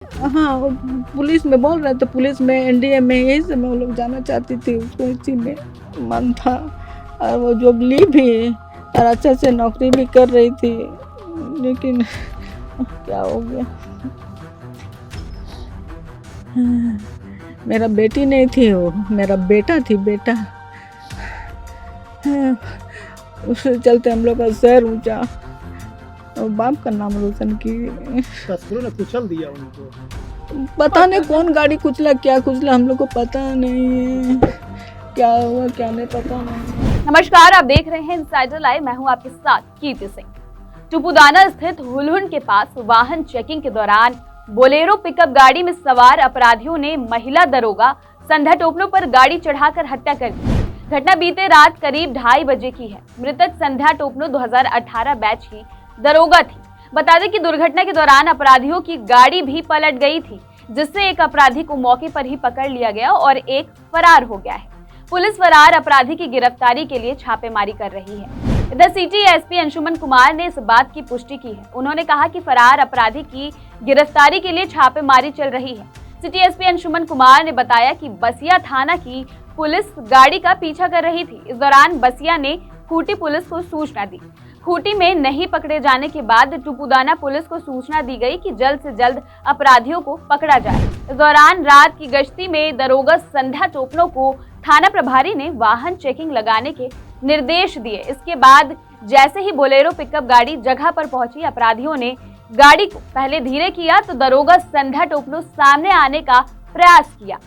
हाँ, वो पुलिस में बोल रहे थे, पुलिस में एनडीए में, यही से मैं वो लोग जाना चाहती थी, उसको इसी में मन था। और वो जॉब ली भी और अच्छे से नौकरी भी कर रही थी, लेकिन क्या हो गया। मेरा बेटी नहीं थी, वो मेरा बेटा थी, बेटा। उसके चलते हम लोग का सर ऊंचा और बाप का नाम रोशन की। तस्करों ने कुचल दिया उनको। पता नहीं कौन गाड़ी कुचला, क्या कुचला, हम लोग को पता नहीं है, क्या हुआ क्या नहीं पता नहीं। नमस्कार, आप देख रहे हैं इनसाइडर लाइव। मैं हूं आपके साथ कीर्ति सिंह। टुपुदाना स्थित हुलहुंड के पास वाहन चेकिंग के दौरान बोलेरो पिकअप गाड़ी में सवार अपराधियों ने महिला दरोगा संध्या टोपनो पर गाड़ी चढ़ाकर हत्या कर दी। घटना बीते रात करीब 2:30 बजे की है। मृतक संध्या टोपनो 2018 बैच की दरोगा थी। बता दें कि दुर्घटना के दौरान अपराधियों की गाड़ी भी पलट गई थी, जिससे एक अपराधी को मौके पर ही पकड़ लिया गया और एक फरार हो गया है। पुलिस फरार अपराधी की गिरफ्तारी के लिए छापेमारी कर रही है। इधर सिटी एसपी अंशुमन कुमार ने इस बात की पुष्टि की है। उन्होंने कहा कि फरार अपराधी की गिरफ्तारी के लिए छापेमारी चल रही है। सिटी एसपी अंशुमन कुमार ने बताया कि बसिया थाना की पुलिस गाड़ी का पीछा कर रही थी। इस दौरान बसिया ने खूंटी पुलिस को सूचना दी। खूंटी में नहीं पकड़े जाने के बाद टुपुदाना पुलिस को सूचना दी गई कि जल्द से जल्द अपराधियों को पकड़ा जाए। इस दौरान रात की गश्ती में दरोगा संध्या टोपनो को थाना प्रभारी ने वाहन चेकिंग लगाने के निर्देश दिए। इसके बाद जैसे ही बोलेरो पिकअप गाड़ी जगह पर पहुंची, अपराधियों ने गाड़ी को पहले धीरे किया तो दरोगा संध्या टोपनो सामने आने का प्रयास किया।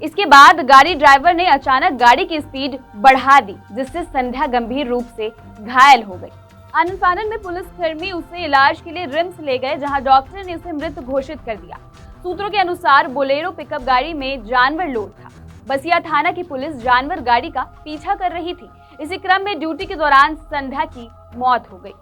इसके बाद गाड़ी ड्राइवर ने अचानक गाड़ी की स्पीड बढ़ा दी, जिससे संध्या गंभीर रूप से घायल हो गई। आनन फानन में पुलिसकर्मी उसे इलाज के लिए रिम्स ले गए, जहां डॉक्टर ने उसे मृत घोषित कर दिया। सूत्रों के अनुसार बोलेरो पिकअप गाड़ी में जानवर लोड था। बसिया थाना की पुलिस जानवर गाड़ी का पीछा कर रही थी। इसी क्रम में ड्यूटी के दौरान संध्या की मौत हो गई।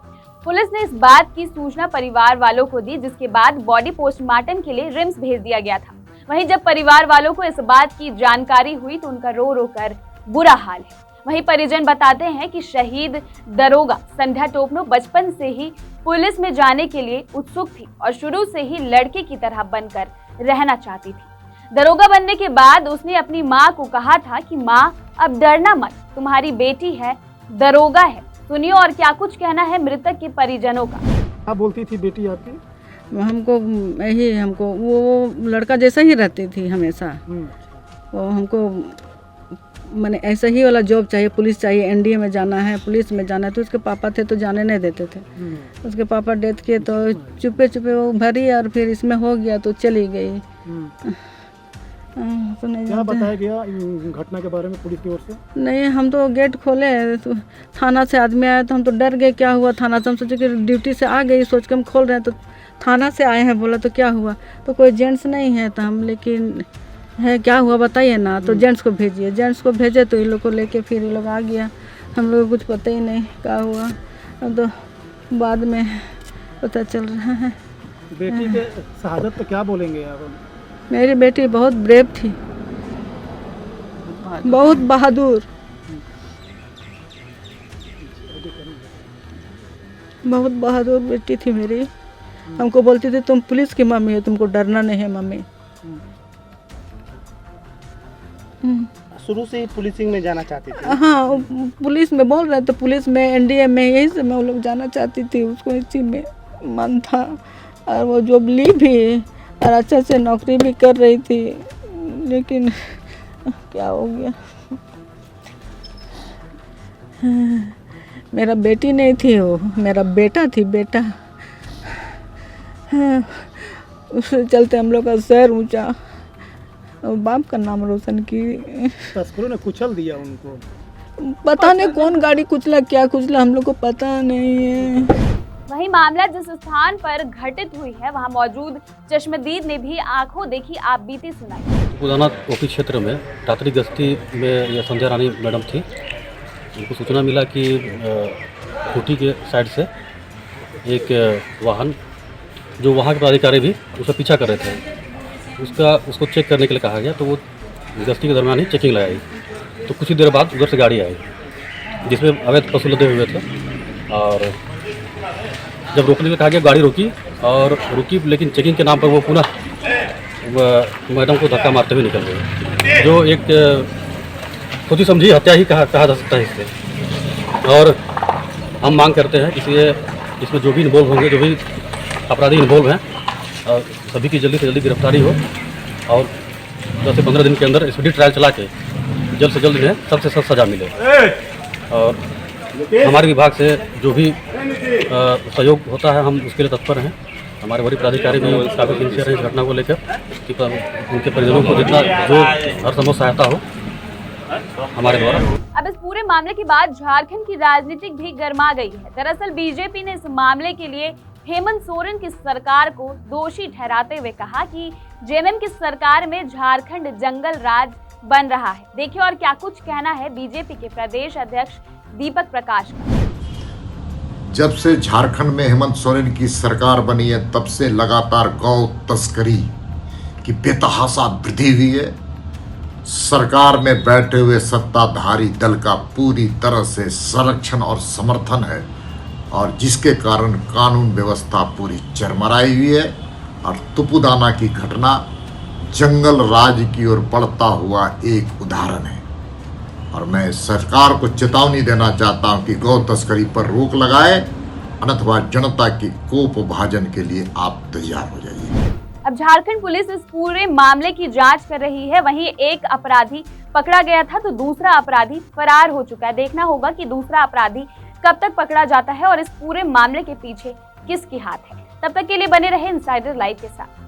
पुलिस ने इस बात की सूचना परिवार वालों को दी, जिसके बाद बॉडी पोस्टमार्टम के लिए रिम्स भेज दिया गया था। वहीं जब परिवार वालों को इस बात की जानकारी हुई तो उनका रो रो कर बुरा हाल है। वहीं परिजन बताते हैं कि शहीद दरोगा संध्या टोपनो बचपन से ही पुलिस में जाने के लिए उत्सुक थी और शुरू से ही लड़के की तरह बनकर रहना चाहती थी। दरोगा बनने के बाद उसने अपनी माँ को कहा था कि माँ, अब डरना मत, तुम्हारी बेटी है, दरोगा है। सुनिए और क्या कुछ कहना है मृतक के परिजनों का। क्या बोलती थी बेटी आपकी? हमको वो लड़का जैसा ही रहती थी हमेशा। वो हमको मैंने ऐसा ही वाला जॉब चाहिए, पुलिस चाहिए, एनडीए में जाना है, पुलिस में जाना है। तो उसके पापा थे तो जाने नहीं देते थे। उसके पापा डेथ किए तो चुपे चुपे वो भरी और फिर इसमें हो गया तो चली गई। तो नहीं क्या बताया गया घटना के बारे में पुलिस की ओर से? नहीं, हम तो गेट खोले तो थाना से आदमी आया तो हम तो डर गए, क्या हुआ थाना से। हम सोचे कि ड्यूटी से आ गई, सोच के हम खोल रहे हैं तो थाना से आए हैं। बोला तो क्या हुआ, तो कोई जेंट्स नहीं है। तो हम लेकिन है क्या हुआ बताइए ना, तो जेंट्स को भेजिए। जेंट्स को भेजे तो इन लोग को लेके फिर ये लोग आ गया। हम लोग को कुछ पता ही नहीं क्या हुआ, तो बाद में पता चल रहा है। बेटी के शहादत तो क्या बोलेंगे आप? मेरी बेटी बहुत ब्रेव थी, बहुत बहादुर, बहुत बहादुर बेटी थी मेरी। हमको बोलती थी तुम पुलिस की मम्मी हो, तुमको डरना नहीं है मम्मी। शुरू से ही पुलिसिंग में जाना चाहती थी? हाँ, वो पुलिस में बोल रहे थे, पुलिस में एनडीए में, यही से मैं वो लोग जाना चाहती थी, उसको इसी में मन था। और वो जॉब ली भी और अच्छे से नौकरी भी कर रही थी, लेकिन क्या हो गया। मेरा बेटी नहीं थी, वो मेरा बेटा थी, बेटा। उसके चलते हम लोग का सर ऊंचा और बाप का नाम रोशन की। तस्करों ने कुचल दिया उनको। पता नहीं कौन गाड़ी कुचला, क्या कुचला, हम लोग को पता नहीं है। वहीं मामला जिस स्थान पर घटित हुई है, वहां मौजूद चश्मदीद ने भी आंखों देखी आपबीती सुनाई। टुपुदाना ओपी क्षेत्र में रात्रि गश्ती में यह संध्या रानी मैडम थी। उनको सूचना मिला कि खूंटी के साइड से एक वाहन, जो वहाँ के पदाधिकारी भी उसका पीछा कर रहे थे, उसको चेक करने के लिए कहा गया। तो वो गश्ती के दरमियान ही चेकिंग लगाई। तो कुछ ही देर बाद उधर से गाड़ी आई जिसमें अवैध पशु लदे हुए थे। और जब रोकने के लिए कहा गया, गाड़ी रुकी, लेकिन चेकिंग के नाम पर वो पुनः मैडम को धक्का मारते हुए निकल गए, जो एक खुद ही समझी हत्या ही कहा जा सकता है इससे। और हम मांग करते हैं कि इसमें जो भी इन्वॉल्व होंगे, जो भी अपराधी इन्वॉल्व हैं, सभी की जल्दी से जल्दी गिरफ्तारी हो और 10 से 15 दिन के अंदर स्पीडी ट्रायल चला के जल्द से जल्द इन्हें सख्त से सख्त सजा मिले। और हमारे विभाग से जो भी सहयोग होता है हम उसके लिए तत्पर हैं। हमारे वरीय पदाधिकारी भी काफ़ी सिंसियर हैं इस घटना को लेकर कि उनके परिजनों को जितना जो हर संभव सहायता हो हमारे द्वारा। अब इस पूरे मामले के बाद झारखंड की राजनीति भी गर्मा गई है। दरअसल बीजेपी ने इस मामले के लिए हेमंत सोरेन की सरकार को दोषी ठहराते हुए कहा कि जेएमएम की सरकार में झारखंड जंगल राज बन रहा है। देखिए और क्या कुछ कहना है बीजेपी के प्रदेश अध्यक्ष दीपक प्रकाश का। जब से झारखंड में हेमंत सोरेन की सरकार बनी है तब से लगातार गौ तस्करी की बेतहाशा वृद्धि हुई है। सरकार में बैठे हुए सत्ताधारी दल का पूरी तरह से संरक्षण और समर्थन है और जिसके कारण कानून व्यवस्था पूरी चरमराई हुई है और तुपुदाना की घटना जंगल राज की ओर बढ़ता हुआ एक उदाहरण है। और मैं सरकार को चेतावनी देना चाहता हूं कि गौ तस्करी पर रोक लगाए, अन्यथा जनता की कोप भाजन के लिए आप तैयार हो जाइए। अब झारखंड पुलिस इस पूरे मामले की जांच कर रही है। वहीं एक अपराधी पकड़ा गया था तो दूसरा अपराधी फरार हो चुका है। देखना होगा कि दूसरा अपराधी कब तक पकड़ा जाता है और इस पूरे मामले के पीछे किसकी हाथ है। तब तक के लिए बने रहे इनसाइडर लाइव के साथ।